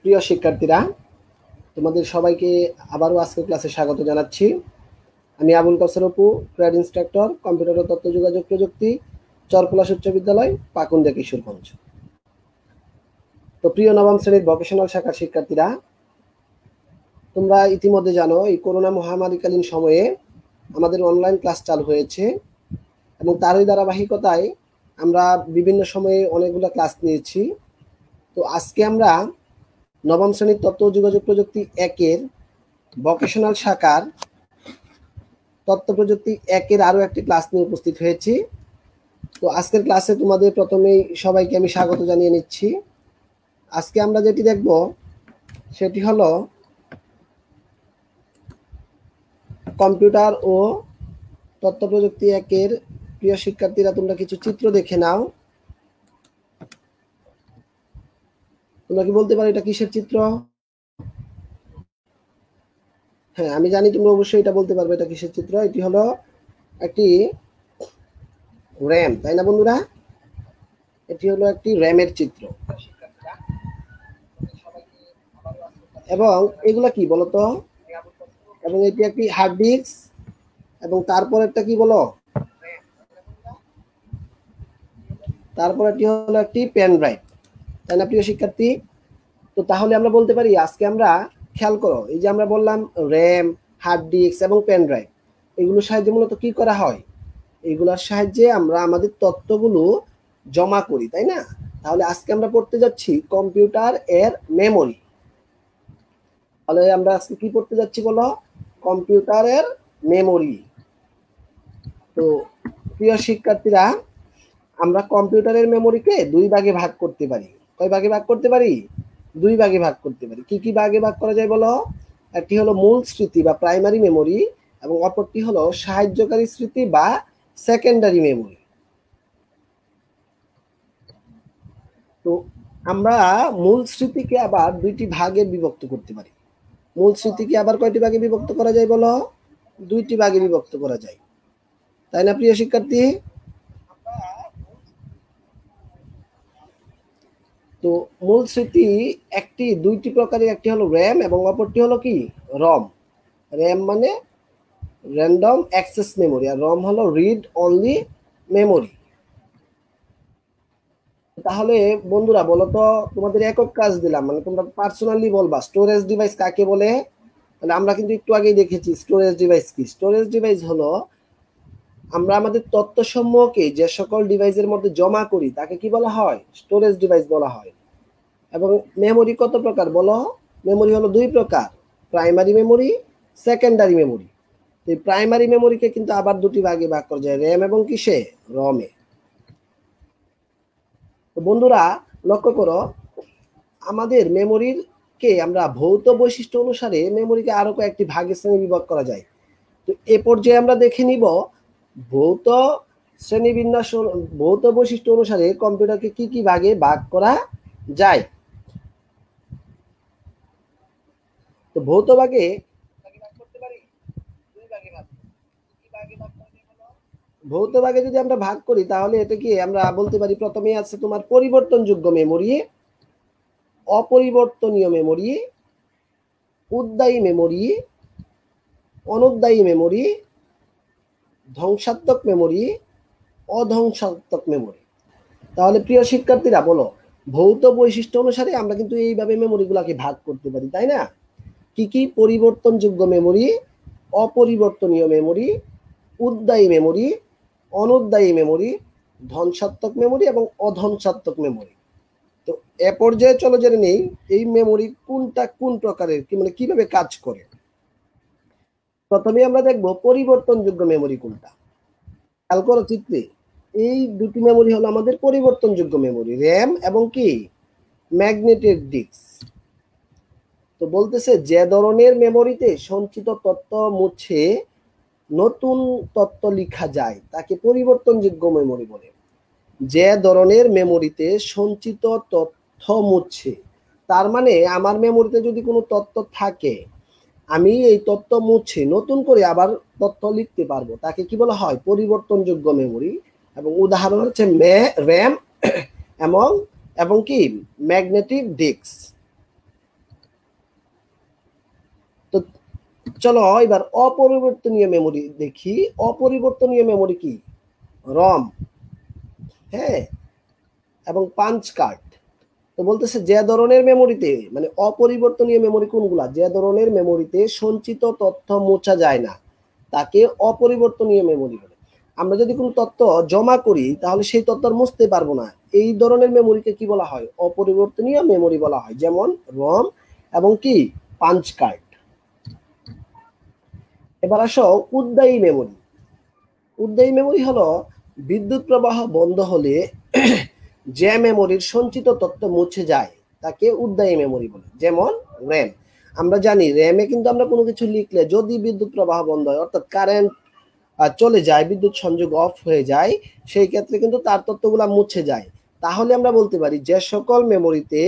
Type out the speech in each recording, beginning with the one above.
প্রিয় শিক্ষার্থীরা, তোমাদের সবাইকে আবারও আজকের ক্লাসে স্বাগত জানাচ্ছি। আমি Abul Kaser Apu, trade instructor, computer ও তথ্য যোগাযোগ প্রযুক্তি, চরপলাশ উচ্চ বিদ্যালয়, পাকুন্দিয়া কিশোরগঞ্জ। তো প্রিয় নবম শ্রেণীর ভোকেশনাল শাখার শিক্ষার্থীরা, তোমরা ইতিমধ্যে জানো এই করোনা মহামারীকালীন সময়ে আমাদের অনলাইন ক্লাস চালু হয়েছে এবং তারই ধারাবাহিকতায় আমরা বিভিন্ন সময়ে অনেকগুলো ক্লাস নিয়েছি। তো আজকে আমরা নবম শ্রেণীর তথ্য যোগাযোগ প্রযুক্তি 1-এর ভোকেশনাল শাখার তথ্য প্রযুক্তি 1-এর আরও একটি ক্লাস নিয়ে উপস্থিত হয়েছি। তো আজকের ক্লাসে তোমাদের প্রথমেই সবাইকে আমি স্বাগত জানিয়ে নিচ্ছি। আজকে আমরা যেটি দেখব সেটি হলো কম্পিউটার ও তথ্য প্রযুক্তি 1-এর প্রিয় শিক্ষার্থীরা, তোমরা কিছু চিত্র দেখে নাও। তোমরা কি বলতে পারো এটা কিসের চিত্র? হ্যাঁ, আমি জানি তোমরা অবশ্যই এটা বলতে পারবে এটা কিসের চিত্র। এটি হলো একটি র্যাম, তাই না বন্ধুরা? এটি হলো একটি র্যামের চিত্র। এবং এগুলা কি বলতো? এবং এটি একটি হার্ড ডিস্ক, এবং তারপর একটা কি বলো? তারপর এটি হলো একটি পেন ড্রাইভ, তাই না প্রিয় শিক্ষার্থী? তো তাহলে আমরা বলতে পারি আজকে আমরা, খেয়াল করো, এই যে আমরা বললাম র্যাম, হার্ড ডিস্ক এবং পেন ড্রাইভ, এগুলোর সাহায্যে মূলত কি করা হয়? এগুলোর সাহায্যে আমরা আমাদের তথ্যগুলো জমা করি, তাই না? তাহলে আজকে আমরা পড়তে যাচ্ছি কম্পিউটার এর মেমোরি। তাহলে আমরা আজকে কি পড়তে যাচ্ছি বলো? কম্পিউটারের মেমোরি। তো প্রিয় শিক্ষার্থীরা, আমরা কম্পিউটারের মেমোরিকে দুই ভাগে ভাগ করতে পারি। কয় ভাগে ভাগ করতে পারি? দুই ভাগে ভাগ করতে পারি। কি কি ভাগে ভাগ করা যায় বলো? একটি হলো মূল স্মৃতি বা প্রাইমারি মেমোরি, এবং অপরটি হলো সাহায্যকারী স্মৃতি বা সেকেন্ডারি মেমোরি। তো আমরা মূল স্মৃতিকে আবার দুইটি ভাগে বিভক্ত করতে পারি। মূল স্মৃতিকে আবার কয়টি ভাগে বিভক্ত করা যায় বলো? দুইটি ভাগে বিভক্ত করা যায়, তাই না প্রিয় শিক্ষার্থী? তো মূল স্মৃতি দুইটি প্রকারের, একটি হলো র্যাম এবং অপরটি হলো কি? রম। র্যাম মানে র্যান্ডম অ্যাক্সেস মেমোরি, আর রম হলো রিড অনলি মেমোরি। তাহলে বন্ধুরা বলো তো, তোমাদের একক কাজ দিলাম, মানে তোমরা পার্সোনালি বলবা স্টোরেজ ডিভাইস কাকে বলে। তাহলে আমরা কিন্তু একটু আগেই দেখেছি স্টোরেজ ডিভাইস কি। স্টোরেজ ডিভাইস হলো আমরা আমাদের তথ্য সমূহকে যে সকল ডিভাইসের মধ্যে জমা করি তাকে কি বলা হয়? স্টোরেজ ডিভাইস বলা হয়। এবং মেমোরি কত প্রকার বলো? মেমোরি হলো দুই প্রকার, প্রাইমারি মেমোরি, সেকেন্ডারি মেমোরি। এই প্রাইমারি মেমোরিকে কিন্তু আবার দুটি ভাগে ভাগ করা যায়, র্যাম এবং কিসে? রমে। তো বন্ধুরা লক্ষ্য করো, আমাদের মেমোরির কে আমরা ভৌত বৈশিষ্ট্য অনুসারে মেমোরিকে আরো কয়েকটি ভাগে শ্রেণীবিভাগ করা যায়। তো এ পর্যায়ে আমরা দেখে নিব ভৌত শ্রেণীবিন্যাস, ভৌত বৈশিষ্ট্য অনুসারে কম্পিউটারকে কি কি ভাগে ভাগ করা যায়। তো ভৌত ভাগে ভৌত ভাগে যদি আমরা ভাগ করি তাহলে এটা কি আমরা বলতে পারি, প্রথমে আছে তোমার পরিবর্তনযোগ্য মেমোরি, অপরিবর্তনীয় মেমোরি, উদ্বায়ী মেমোরি, অনুদ্বায়ী মেমোরি, ধ্বংসাত্মক মেমোরি, অধ্বংসাত্মক মেমোরি। তাহলে প্রিয় শিক্ষার্থীরা বলো, ভৌত বৈশিষ্ট্য অনুসারে আমরা কিন্তু এইভাবে মেমোরিগুলোকে ভাগ করতে পারি, তাই না? কি কি? পরিবর্তনযোগ্য মেমোরি, অপরিবর্তনীয় মেমোরি, উদ্বায়ী মেমোরি, অনুদ্বায়ী মেমোরি, ধ্বংসাত্মক মেমোরি এবং অধ্বংসাত্মক মেমোরি। তো এ পর্যায়ে চলো জেনে নেই এই মেমোরি কোনটা কোন প্রকারের, মানে কিভাবে কাজ করে। প্রথমে আমরা দেখব পরিবর্তনযোগ্য মেমোরি কোনটা। খেয়াল করো চিত্রে, এই দুটি মেমোরি হলো আমাদের পরিবর্তনযোগ্য মেমোরি, র্যাম এবং কি? Magnetic disk. তো বলতেছে যে ধরনের মেমোরিতে সঞ্চিত তথ্য মুছে নতুন তথ্য লেখা যায় তাকে পরিবর্তনযোগ্য মেমোরি বলে। যে ধরনের মেমোরিতে সঞ্চিত তথ্য মুছে, তার মানে আমার মেমোরিতে যদি কোনো তথ্য থাকে, আমি এই তথ্য মুছে নতুন করে আবার তথ্য লিখতে পারবো, তাকে কি বলা হয়? পরিবর্তনযোগ্য মেমোরি। এবং উদাহরণ হচ্ছে র্যাম এবং কি? Magnetic disk. চলো এবার অপরিবর্তনীয় মেমোরি দেখি। অপরিবর্তনীয় মেমোরি কি? রম, হ্যাঁ, এবং পাঞ্চ কার্ড। তো বলতেছে যে ধরনের মেমোরিতে, মানে অপরিবর্তনীয় মেমোরি কোনগুলা? যে ধরনের মেমোরিতে সঞ্চিত তথ্য মোছা যায় না তাকে অপরিবর্তনীয় মেমোরি বলে। আমরা যদি কোনো তথ্য জমা করি তাহলে সেই তথ্য আর মুছতে পারবো না, এই ধরনের মেমোরিকে কি বলা হয়? অপরিবর্তনীয় মেমোরি বলা হয়, যেমন রম এবং কি পাঞ্চ কার্ড। এবার আসো উদ্বায়ী মেমোরি। উদ্বায়ী মেমোরি হলো বিদ্যুৎ প্রবাহ বন্ধ হলে যে মেমোরির সঞ্চিত তথ্য মুছে যায় তাকে উদ্বায়ী মেমোরি বলে, যেমন র্যাম। আমরা জানি র্যামে কিন্তু আমরা কোনো কিছু লিখলে যদি বিদ্যুৎ প্রবাহ বন্ধ হয়, অর্থাৎ কারেন্ট চলে যায়, বিদ্যুৎ সংযোগ অফ হয়ে যায়, সেই ক্ষেত্রে কিন্তু তার তথ্যগুলা মুছে যায়। তাহলে আমরা বলতে পারি যে সকল মেমোরিতে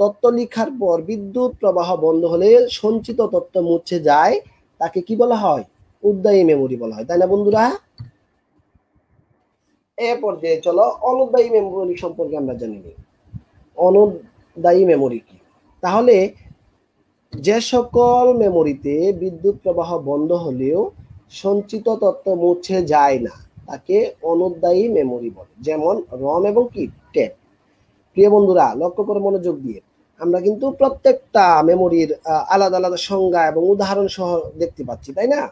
তথ্য লেখার পর বিদ্যুৎ প্রবাহ বন্ধ হলে সঞ্চিত তথ্য মুছে যায় তাকে কি বলা হয়? উদ্বায়ী মেমোরি বলা হয়, তাই না বন্ধুরা? এ পর্যায়ে চলো অনুদ্বায়ী মেমোরি সম্পর্কে আমরা জানি নিই। অনুদ্বায়ী মেমোরি কি? তাহলে যে সকল মেমোরিতে বিদ্যুৎ প্রবাহ বন্ধ হলেও সঞ্চিত তথ্য মুছে যায় না তাকে অনুদ্বায়ী মেমোরি বলে, যেমন রম এবং কি ট্যাপ। প্রিয় বন্ধুরা লক্ষ্য করে মনোযোগ দিয়ে, আমরা কিন্তু প্রত্যেকটা মেমোরির আলাদা আলাদা সংজ্ঞা এবং উদাহরণ সহ দেখতে পাচ্ছি, তাই না?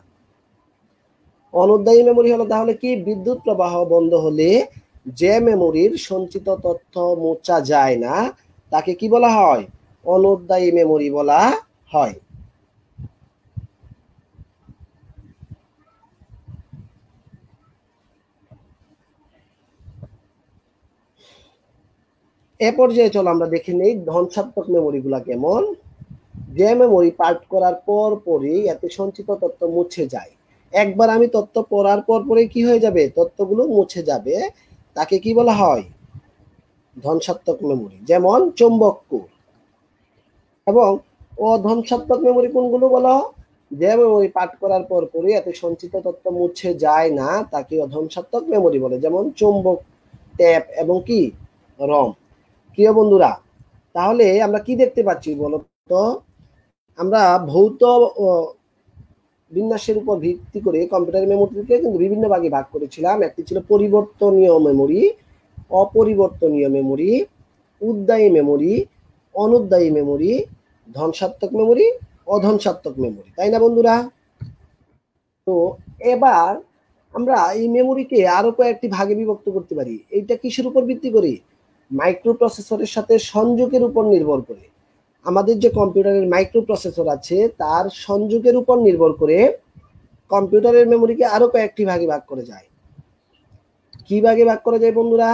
অনুদ্বায়ী মেমোরি হলো তাহলে কি? বিদ্যুৎ প্রবাহ বন্ধ হলে যে মেমোরির সঞ্চিত তথ্য মোছা যায় না তাকে কি বলা হয়? অনুদ্বায়ী মেমোরি বলা হয়। এ পর্যায়ে চলো আমরা দেখে নেই ধ্বংসাত্মক মেমোরি গুলা কেমন। যে মেমোরি পাঠ করার পর পরই এতে সঞ্চিত তথ্য মুছে যায়। একবার আমি তথ্য পড়ার পর পরে কি হয়ে যাবে? তথ্যগুলো মুছে যাবে, তাকে কি বলা হয়? ধ্বংসাত্মক মেমোরি, যেমন চৌম্বক কোর। এবং অধ্বংসাত্মক মেমোরি কোনগুলো বলো? যে মেমোরি পাঠ করার পর পরই এতে সঞ্চিত তথ্য মুছে যায় না তাকে অধ্বংসাত্মক মেমোরি বলে, যেমন চৌম্বক, ট্যাপ এবং কি রম। প্রিয় বন্ধুরা তাহলে আমরা কি দেখতে পাচ্ছি বলো তো? আমরা ভৌত বিন্যাসের উপর ভিত্তি করে কম্পিউটার মেমোরিকে কিন্তু বিভিন্ন ভাগে ভাগ করেছিলাম। একটি ছিল পরিবর্তনীয় মেমোরি, অপরিবর্তনীয় মেমোরি, উদ্বায়ী মেমোরি, অনুদ্বায়ী মেমোরি, ধ্বংসাত্মক মেমোরি, অধ্বংসাত্মক মেমোরি, তাই না বন্ধুরা? তো এবার আমরা এই মেমোরিকে আরো কয়েকটি ভাগে বিভক্ত করতে পারি। এইটা কিসের উপর ভিত্তি করে? মাইক্রো প্রসেসরের সাথে সংযোগের উপর নির্ভর করে। আমাদের যে কম্পিউটারের মাইক্রো প্রসেসর আছে তার সংযোগের উপর নির্ভর করে কম্পিউটারের মেমোরিকে আরো কয়েকটি ভাগে ভাগ করে যায়। কি ভাগে ভাগ করা যায় বন্ধুরা?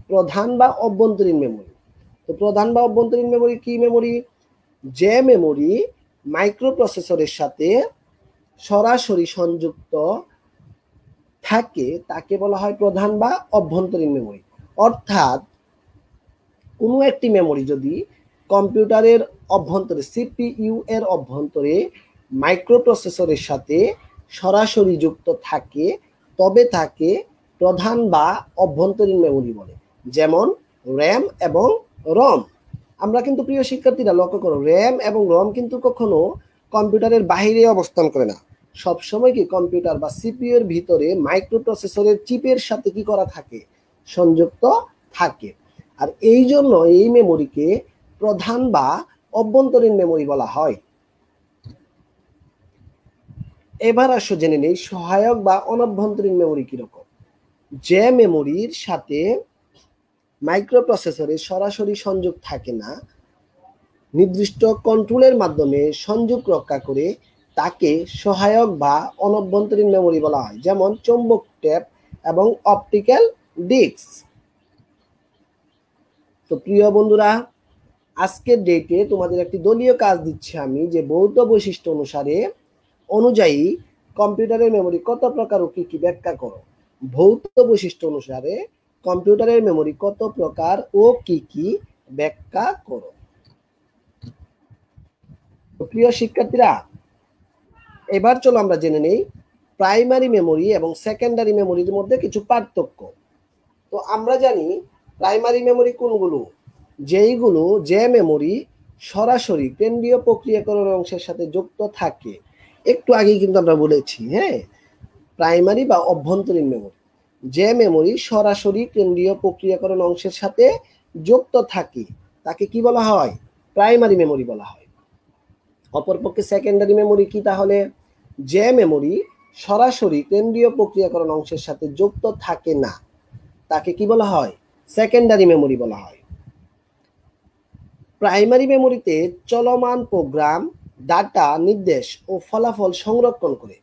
প্রধান বা অভ্যন্তরীণ মেমোরি। তো প্রধান বা অভ্যন্তরীণ মেমোরি কি মেমোরি? যে মেমোরি মাইক্রো প্রসেসরের সাথে সরাসরি সংযুক্ত থাকে তাকে বলা হয় প্রধান বা অভ্যন্তরীণ মেমোরি। অর্থাৎ কোনো একটি মেমোরি যদি কম্পিউটারের অভ্যন্তরে, সিপিইউ এর অভ্যন্তরে মাইক্রো প্রসেসরের সাথে সরাসরি যুক্ত থাকে তবে তাকে প্রধান বা অভ্যন্তরীণ মেমোরি বলে, যেমন র্যাম এবং রম। আমরা কিন্তু প্রিয় শিক্ষার্থীরা লক্ষ্য করো, র্যাম এবং রম কিন্তু কখনো কম্পিউটারের বাইরে অবস্থান করে না। সবসময় কি কম্পিউটার বা সিপিইউ এর ভিতরে মাইক্রো প্রসেসরের চিপের সাথে কি করা থাকে? সংযুক্ত থাকে। আর এই জন্য এই মেমোরিকে প্রধান বা অভ্যন্তরীণ মেমোরি বলা হয়। এবার আসো জেনে নেই সহায়ক বা অনভ্যন্তরীণ মেমোরি কিরকম। যে মেমোরির সাথে মাইক্রো প্রসেসরের সরাসরি সংযোগ থাকে না, নির্দিষ্ট কন্ট্রোলের মাধ্যমে সংযোগ রক্ষা করে তাকে সহায়ক বা অনভ্যন্তরীণ মেমোরি বলা হয়, যেমন চৌম্বক ট্যাপ এবং অপটিক্যাল ডিস্ক। তো প্রিয় বন্ধুরা আজকের ডেটে তোমাদের একটি দলীয় কাজ দিচ্ছি আমি, যে ভৌত বৈশিষ্ট্য অনুযায়ী কম্পিউটারের মেমোরি কত প্রকার ও কি কি ব্যাখ্যা করো। ভৌত বৈশিষ্ট্য অনুসারে কম্পিউটারের মেমোরি কত প্রকার ও কি কি ব্যাখ্যা করো। প্রিয় শিক্ষার্থীরা এবার চলো আমরা জেনে নেই প্রাইমারি মেমোরি এবং সেকেন্ডারি মেমোরির মধ্যে কিছু পার্থক্য। তো আমরা জানি প্রাইমারি মেমোরি কোনগুলো? যেইগুলো যে মেমোরি সরাসরি কেন্দ্রীয় প্রক্রিয়াকরণ অংশের সাথে যুক্ত থাকে, একটু আগেই কিন্তু আমরা বলেছি, হ্যাঁ, প্রাইমারি বা অভ্যন্তরীণ মেমোরি, যে মেমোরি সরাসরি কেন্দ্রীয় প্রক্রিয়াকরণ অংশের সাথে যুক্ত থাকে তাকে কি বলা হয়? প্রাইমারি মেমোরি বলা হয়। অপরপক্ষে সেকেন্ডারি মেমোরি কি তাহলে? যে মেমোরি সরাসরি কেন্দ্রীয় প্রক্রিয়াকরণ অংশের সাথে যুক্ত থাকে না তাকে কি বলা হয়? সেকেন্ডারি মেমোরি বলা হয়। প্রাইমারি মেমোরিতে চলমান প্রোগ্রাম, ডাটা, নির্দেশ ও ফলাফল সংরক্ষণ করে।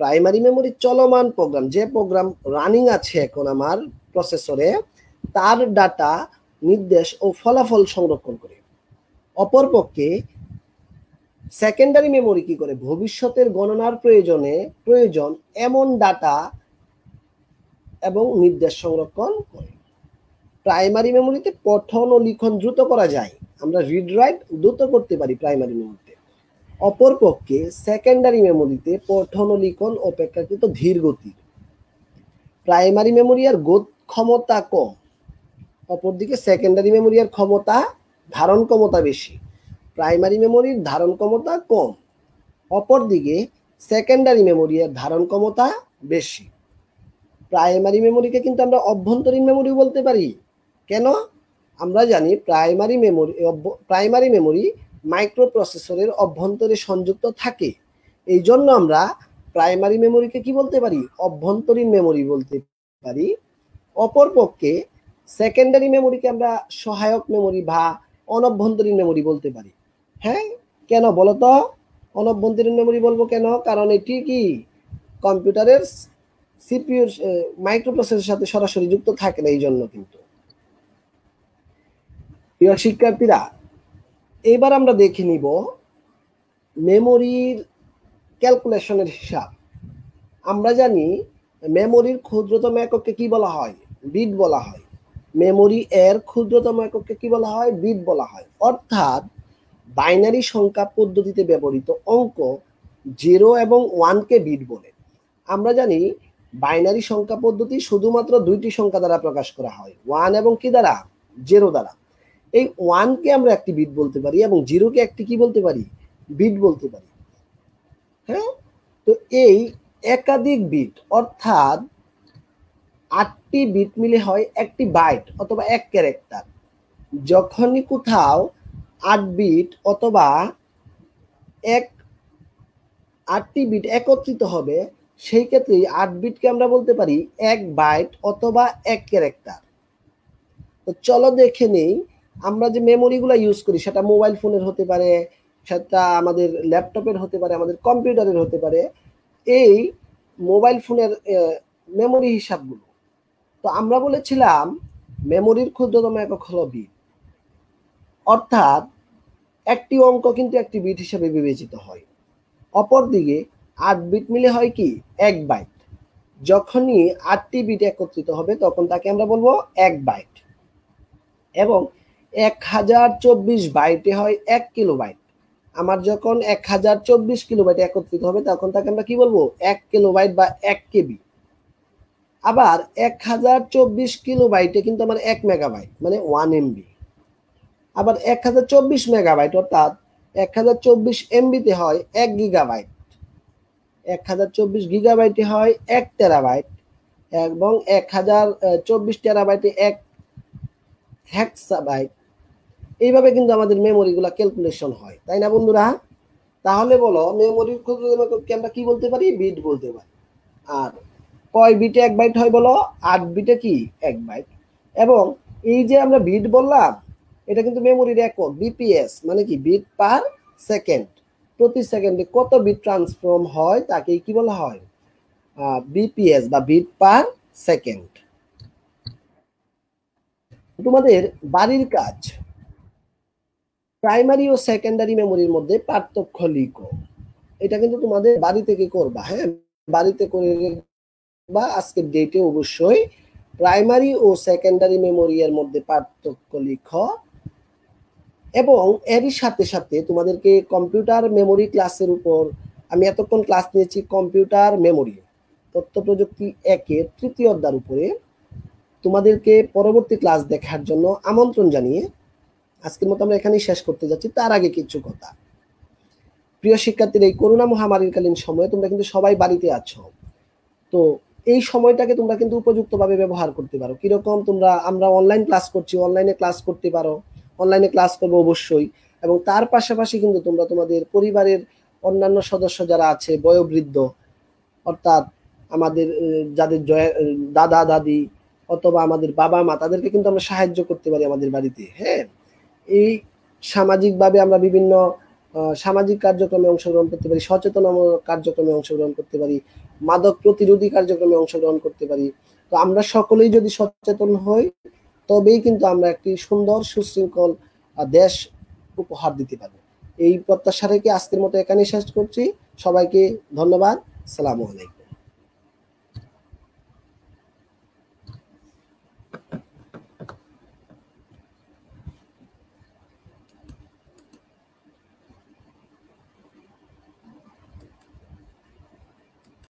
প্রাইমারি মেমোরি চলমান প্রোগ্রাম, যে প্রোগ্রাম রানিং আছে এখন আমার প্রসেসরে, তার ডাটা, নির্দেশ ও ফলাফল সংরক্ষণ করে। অপরপক্ষে সেকেন্ডারি মেমোরি কি করে? ভবিষ্যতের গণনার প্রয়োজন এমন ডাটা এবং নির্দেশ সংরক্ষণ করে। প্রাইমারি মেমোরিতে পঠন ও লিখন দ্রুত করা যায়, আমরা রিড রাইট দ্রুত করতে পারি প্রাইমারি মেমোরিতে। অপরপক্ষে সেকেন্ডারি মেমোরিতে পঠন ও লিখন অপেক্ষাকৃত ধীর গতির। প্রাইমারি মেমোরি আর ক্ষমতা কম, অপরদিকে সেকেন্ডারি মেমোরি আর ধারণ ক্ষমতা বেশি। প্রাইমারি মেমোরির ধারণ ক্ষমতা কম, অপরদিকে সেকেন্ডারি মেমোরি এর ধারণ ক্ষমতা বেশি। প্রাইমারি মেমোরিকে কিন্তু আমরা অভ্যন্তরীণ মেমোরি বলতে পারি। কেন? আমরা জানি প্রাইমারি মেমোরি মাইক্রো প্রসেসরের অভ্যন্তরে সংযুক্ত থাকে, এই জন্য আমরা প্রাইমারি মেমোরিকে কি বলতে পারি? অভ্যন্তরীণ মেমোরি বলতে পারি। অপরপক্ষে সেকেন্ডারি মেমোরিকে আমরা সহায়ক মেমোরি বা অনভ্যন্তরীণ মেমোরি বলতে পারি। হ্যাঁ, কেন বলতো অনভ্যন্তরীণ মেমোরি বলবো কেন? কারণ এটি কি কম্পিউটারের সিপিইউর মাইক্রো প্রসেসরের সাথে সরাসরি যুক্ত থাকে না, এই জন্য। কিন্তু প্রিয় শিক্ষার্থীরা, এবার আমরা দেখে নিব মেমোরির ক্যালকুলেশনের হিসাব। আমরা জানি মেমোরির ক্ষুদ্রতম এককে কি বলা হয়? বিট বলা হয়। মেমোরি এর ক্ষুদ্রতম এককে কি বলা হয়? বিট বলা হয়। অর্থাৎ বাইনারি সংখ্যা পদ্ধতিতে ব্যবহৃত অঙ্ক 0 এবং 1 কে বিট বলে। আমরা জানি বাইনারি সংখ্যা পদ্ধতি শুধুমাত্র দুইটি সংখ্যা দ্বারা প্রকাশ করা হয়, 1 এবং কি দ্বারা? 0 দ্বারা। এই 1 কে আমরা একটি বিট বলতে পারি এবং 0 কে একটি কি বলতে পারি? বিট বলতে পারি। হ্যাঁ, তো এই একাধিক বিট অর্থাৎ 8টি বিট মিলে হয় একটি বাইট অথবা এক ক্যারেক্টার। যখনই কোথাও 8 বিট অথবা 8টি বিট একত্রিত হবে, সেই ক্ষেত্রে 8 বিটকে আমরা বলতে পারি এক বাইট অথবা এক ক্যারেক্টার। তো চলো দেখে নেই আমরা যে মেমোরিগুলো ইউজ করি, সেটা মোবাইল ফোনের হতে পারে, সেটা আমাদের ল্যাপটপের হতে পারে, আমাদের কম্পিউটারের হতে পারে, এই মোবাইল ফোনের মেমোরি হিসাবগুলো। তো আমরা বলেছিলাম মেমোরির ক্ষুদ্রতম একক হলো বিট, অর্থাৎ একটি অঙ্ক কিন্তু একটি বিট হিসেবে বিবেচিত হয়। অপরদিকে 8 বিট মিলে হয় কি? এক বাইট। যখনই 8টি বিট একত্রিত হবে তখন তাকে আমরা বলবো এক বাইট। এবং 1024 বাইটে হয় 1 কিলোবাইট। আমার যখন 1024 কিলোবাইট একত্রিত হবে তখন তাকে আমরা কি বলবো? 1 কিলোবাইট বা 1 কেবি। আবার 1024 কিলোবাইটে কিন্তু আমার 1 মেগাবাইট মানে 1 এমবি। আবার 1024 মেগাবাইট অর্থাৎ 1024 এমবিতে হয় 1 গিগাবাইট। 1024 গিগাবাইটে হয় 1 টেরাবাইট এবং 1024 টেরাবাইটে 1 হেক্সাবাইট। এইভাবে কিন্তু আমাদের মেমোরিগুলো ক্যালকুলেশন হয়, তাই না বন্ধুরা? তাহলে বলো মেমোরির ক্ষুদ্রতম এককে আমরা কি বলতে পারি? বিট বলতে পারি। আর কয় বিটে 1 বাইট হয় বলো? 8 বিটে কি 1 বাইট। এবং এই যে আমরা বিট বললাম, এটা কিন্তু মেমোরির একক, বিপিএস মানে কি? Bit per second. প্রতি সেকেন্ডে কত বিট ট্রান্সফর্ম হয় তাকেই কি বলা হয়? বিপিএস বা বিট পার সেকেন্ড। তোমাদের বাড়ির কাজ, প্রাইমারি ও সেকেন্ডারি মেমোরির মধ্যে পার্থক্য লিখো। এটা কিন্তু তোমাদের বাড়ি থেকে করবা। হ্যাঁ, বাড়িতে করে বা আজকের ডেটে অবশ্যই প্রাইমারি ও সেকেন্ডারি মেমোরি এর মধ্যে পার্থক্য লিখো। এবং এরই সাথে সাথে তোমাদেরকে কম্পিউটার মেমোরি ক্লাসের উপর আমি এতক্ষণ ক্লাস নিয়েছি কম্পিউটার মেমোরি তথ্য প্রযুক্তি 1-এর তৃতীয় অধ্যায়ের উপরে। তোমাদেরকে পরবর্তী ক্লাস দেখার জন্য আমন্ত্রণ জানিয়ে আজকের মতো আমরা এখানেই শেষ করতে যাচ্ছি। তার আগে কিছু কথা, প্রিয় শিক্ষার্থীরা, এই করোনা মহামারীকালীন সময়ে তোমরা কিন্তু সবাই বাড়িতে আছো। তো এই সময়টাকে তোমরা কিন্তু উপযুক্তভাবে ব্যবহার করতে পারো। কিরকম? আমরা অনলাইন ক্লাস করছি, অনলাইনে ক্লাস করতে পারো, অনলাইনে ক্লাস করবো অবশ্যই। এবং তার পাশাপাশি কিন্তু তোমরা তোমাদের পরিবারের অন্যান্য সদস্য যারা আছে, বয়োবৃদ্ধ, অর্থাৎ আমাদের যাদের দাদা দাদি অথবা আমাদের বাবা মা, তাদেরকে কিন্তু আমরা সাহায্য করতে পারি আমাদের বাড়িতে। হ্যাঁ, এই সামাজিকভাবে আমরা বিভিন্ন সামাজিক কার্যক্রমে অংশগ্রহণ করতে পারি, সচেতনমূলক কার্যক্রমে অংশগ্রহণ করতে পারি, মাদক প্রতিরোধী কার্যক্রমে অংশগ্রহণ করতে পারি। তো আমরা সকলেই যদি সচেতন হই, তবেই কিন্তু আমরা একটি সুন্দর সুশৃঙ্খল দেশ উপহার দিতে পারবো। এই প্রত্যাশা রেখে আজকের মতো এখানেই শেষ করছি। সবাইকে ধন্যবাদ। আসসালামু আলাইকুম।